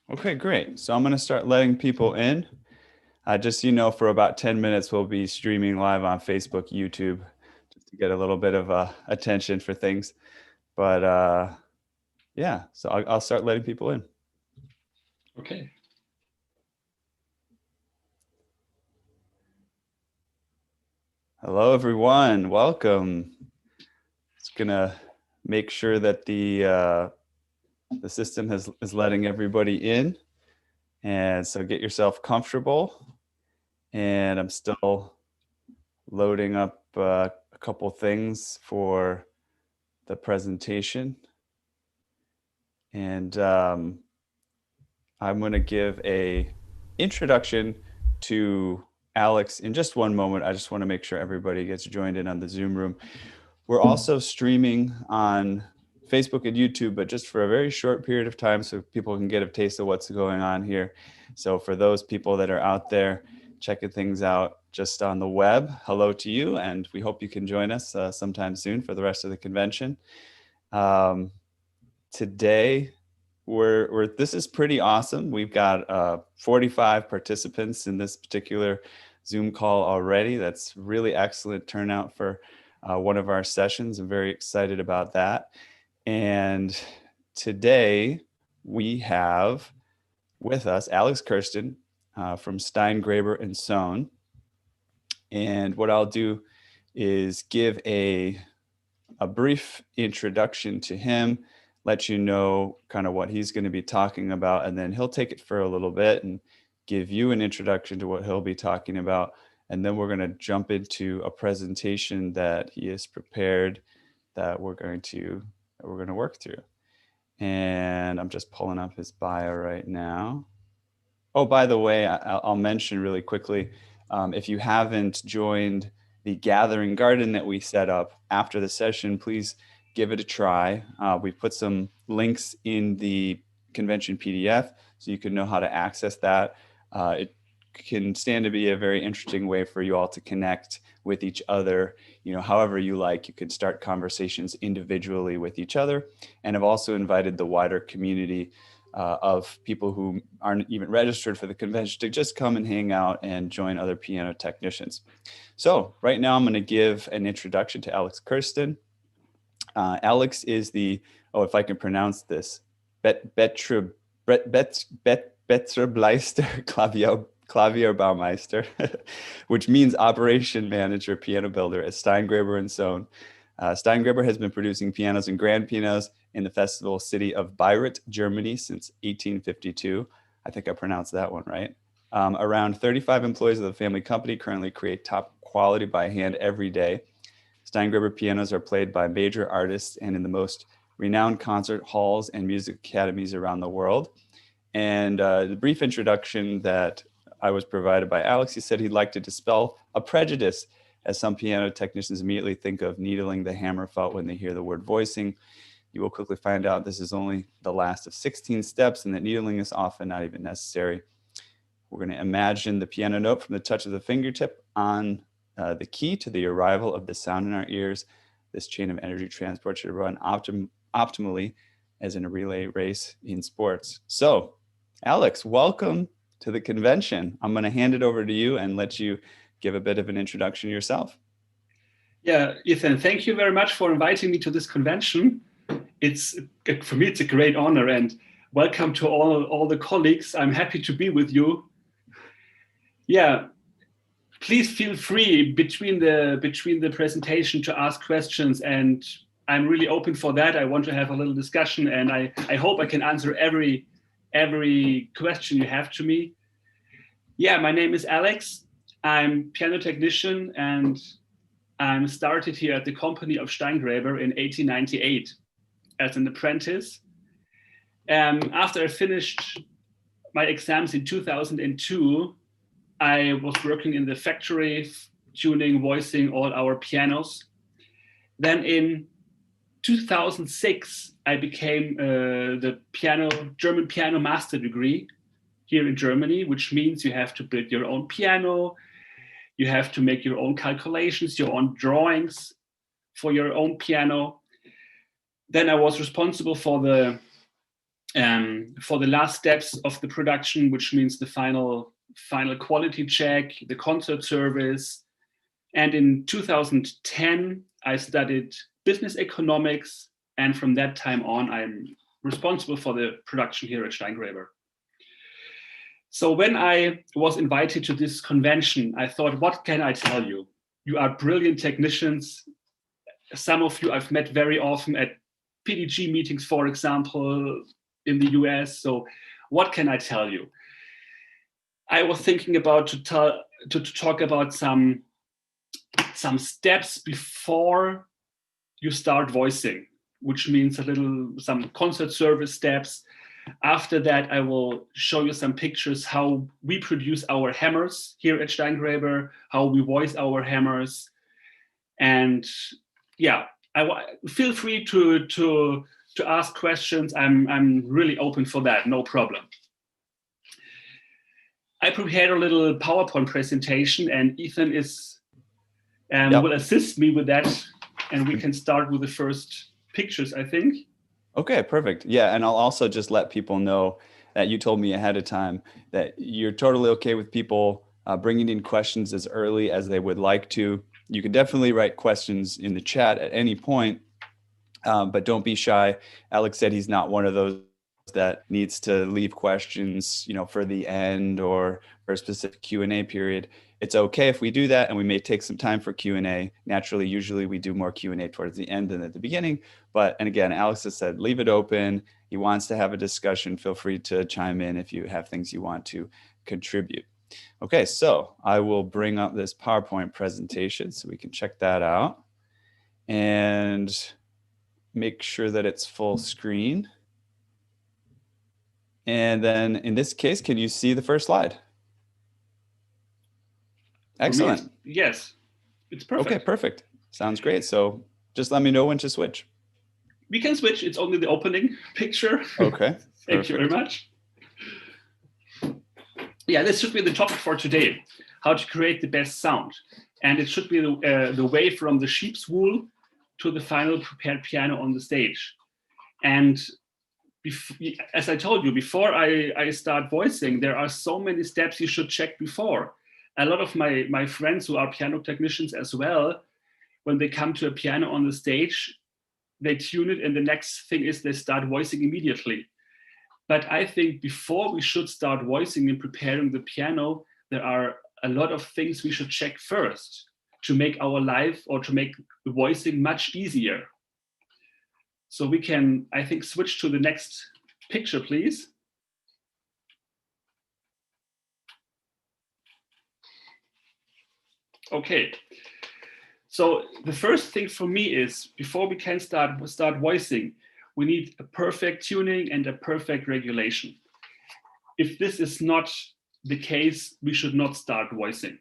Okay, great. So I'm going to start letting people in. Just so you know, for about 10 minutes, we'll be streaming live on Facebook, YouTube, just to get a little bit of attention for things. But yeah, so I'll start letting people in. Okay. Hello, everyone. Welcome. It's going to make sure that the system is letting everybody in. And so get yourself comfortable. And I'm still loading up a couple things for the presentation. And I'm going to give a introduction to Alex in just one moment. I just want to make sure everybody gets joined in on the Zoom room. We're also streaming on Facebook and YouTube, but just for a very short period of time so people can get a taste of what's going on here. So for those people that are out there checking things out just on the web, hello to you, and we hope you can join us sometime soon for the rest of the convention. Today, this is pretty awesome. We've got 45 participants in this particular Zoom call already. That's really excellent turnout for one of our sessions. I'm very excited about that. And today we have with us Alex Kirsten from Stein, Graber, and Sohn. And what I'll do is give a brief introduction to him, let you know kind of what he's going to be talking about, and then he'll take it for a little bit and give you an introduction to what he'll be talking about. And then we're going to jump into a presentation that he has prepared that we're going to work through. And I'm just pulling up his bio right now. Oh, by the way, I'll mention really quickly, if you haven't joined the Gathering Garden that we set up after the session, please give it a try. We've put some links in the convention PDF so you can know how to access that. It can stand to be a very interesting way for you all to connect with each other, however you like. You could start conversations individually with each other, and I've also invited the wider community of people who aren't even registered for the convention to just come and hang out and join other piano technicians. So right now I'm going to give an introduction to Alex Kirsten. Alex is if I can pronounce this, Betzrebleister Klavierbaumeister, which means operation manager, piano builder at Stein, Graber, and Sohn. Stein Graber has been producing pianos and grand pianos in the festival city of Bayreuth, Germany since 1852. I think I pronounced that one right. Around 35 employees of the family company currently create top quality by hand every day. Stein Graber pianos are played by major artists and in the most renowned concert halls and music academies around the world. And the brief introduction that I was provided by Alex, he said he'd like to dispel a prejudice, as some piano technicians immediately think of needling the hammer felt when they hear the word voicing. You will quickly find out this is only the last of 16 steps and that needling is often not even necessary. We're going to imagine the piano note from the touch of the fingertip on the key to the arrival of the sound in our ears. This chain of energy transport should run optimally as in a relay race in sports. So, Alex, welcome to the convention. I'm going to hand it over to you and let you give a bit of an introduction yourself. Yeah, Ethan, thank you very much for inviting me to this convention. For me, it's a great honor, and welcome to all the colleagues. I'm happy to be with you. Yeah, please feel free between the presentation to ask questions, and I'm really open for that. I want to have a little discussion, and I hope I can answer every question you have to me. Yeah, my name is Alex. I'm piano technician, and I'm started here at the company of Stein Graber in 1898 as an apprentice. After I finished my exams in 2002, I was working in the factory, tuning, voicing all our pianos. Then in 2006, I became the German piano master degree here in Germany, which means you have to build your own piano, you have to make your own calculations, your own drawings for your own piano. Then I was responsible for the for the last steps of the production, which means the final quality check, the concert service. And in 2010, I studied business economics. And from that time on, I'm responsible for the production here at Steingraber. So when I was invited to this convention, I thought, what can I tell you? You are brilliant technicians. Some of you I've met very often at PDG meetings, for example, in the US. So what can I tell you? I was thinking about to talk about some steps before you start voicing, which means some concert service steps. After that, I will show you some pictures how we produce our hammers here at Steingraber, how we voice our hammers. And yeah, feel free to ask questions. I'm really open for that, no problem. I prepared a little PowerPoint presentation, and Ethan will assist me with that, and we can start with the first pictures, I think. Okay, perfect. Yeah, and I'll also just let people know that you told me ahead of time that you're totally okay with people bringing in questions as early as they would like to. You can definitely write questions in the chat at any point, but don't be shy. Alex said he's not one of those that needs to leave questions, for the end or for a specific Q&A period. It's okay if we do that, and we may take some time for Q&A. Naturally, usually we do more Q&A towards the end than at the beginning. And again, Alex has said, leave it open. He wants to have a discussion. Feel free to chime in if you have things you want to contribute. Okay, so I will bring up this PowerPoint presentation so we can check that out and make sure that it's full screen. And then in this case, can you see the first slide? Excellent. Yes, it's perfect. Okay, perfect. Sounds great. So just let me know when to switch. We can switch. It's only the opening picture. Okay. Thank you very much. Yeah, this should be the topic for today, how to create the best sound. And it should be the way from the sheep's wool to the final prepared piano on the stage. And as I told you, before I start voicing, there are so many steps you should check before. A lot of my friends who are piano technicians as well, when they come to a piano on the stage, they tune it, and the next thing is they start voicing immediately. But I think before we should start voicing and preparing the piano, there are a lot of things we should check first to make our life or to make the voicing much easier. So we can, I think, switch to the next picture, please. Okay. So the first thing for me is, before we can start voicing, we need a perfect tuning and a perfect regulation. If this is not the case, we should not start voicing.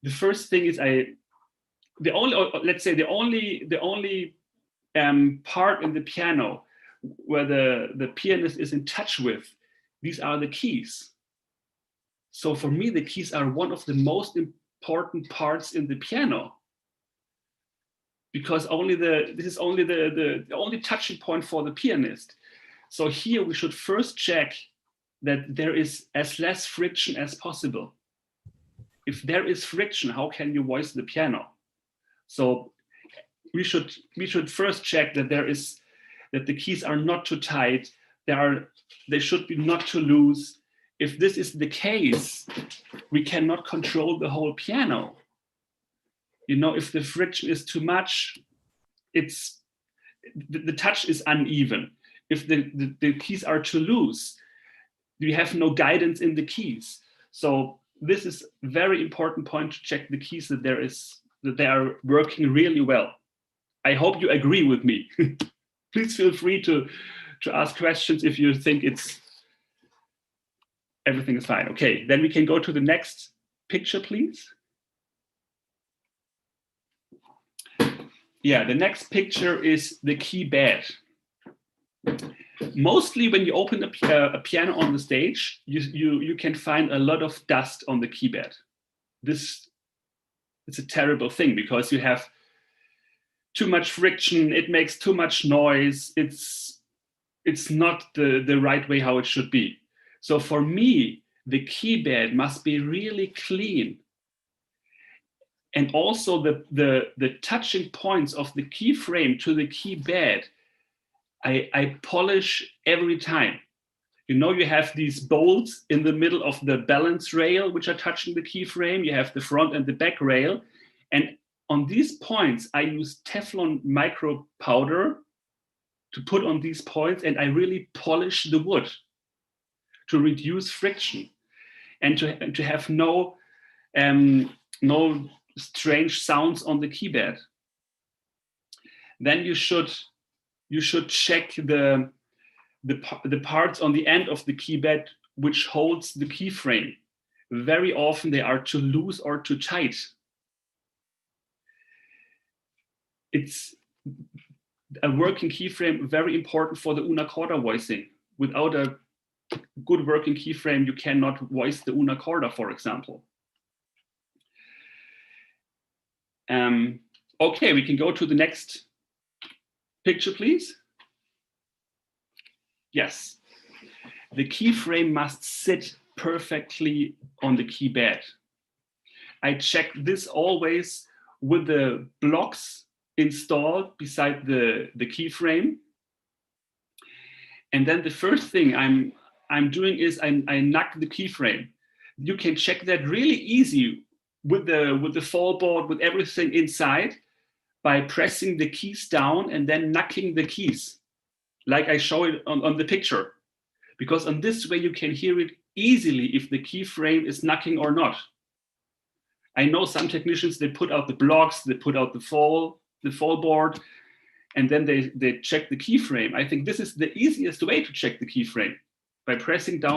The first thing is the only part in the piano where the pianist is in touch with, these are the keys. So for me, the keys are one of the most important parts in the piano, because this is only the only touching point for the pianist. So here we should first check that there is as less friction as possible. If there is friction, how can you voice the piano? So we should first check that the keys are not too tight. They should be not too loose. If this is the case, we cannot control the whole piano. If the friction is too much, the touch is uneven. If the keys are too loose, we have no guidance in the keys. So this is a very important point to check the keys, that they are working really well. I hope you agree with me. Please feel free to ask questions if you think everything is fine. Okay, then we can go to the next picture, please. Yeah, the next picture is the key bed. Mostly when you open a piano on the stage, you can find a lot of dust on the key bed. This is a terrible thing, because you have too much friction, it makes too much noise, it's it's not the right way how it should be. So for me, the key bed must be really clean. And also the touching points of the keyframe to the key bed, I polish every time. You know, you have these bolts in the middle of the balance rail, which are touching the keyframe. You have the front and the back rail. And on these points, I use Teflon micro powder to put on these points, and I really polish the wood to reduce friction and to have no strange sounds on the keyboard. Then you should check the parts on the end of the keyboard which holds the keyframe. Very often they are too loose or too tight. It's a working keyframe, very important for the una corda voicing. Without a good working keyframe, you cannot voice the una corda, for example. Okay, we can go to the next picture, please. Yes, the keyframe must sit perfectly on the keyboard. I check this always with the blocks installed beside the keyframe. And then the first thing I'm doing is I knock the keyframe. You can check that really easy with the fall board, with everything inside, by pressing the keys down and then knocking the keys, like I show it on the picture. Because on this way you can hear it easily if the keyframe is knocking or not. I know some technicians, they put out the blocks, they put out the fall board, and then they check the keyframe. I think this is the easiest way to check the keyframe, by pressing down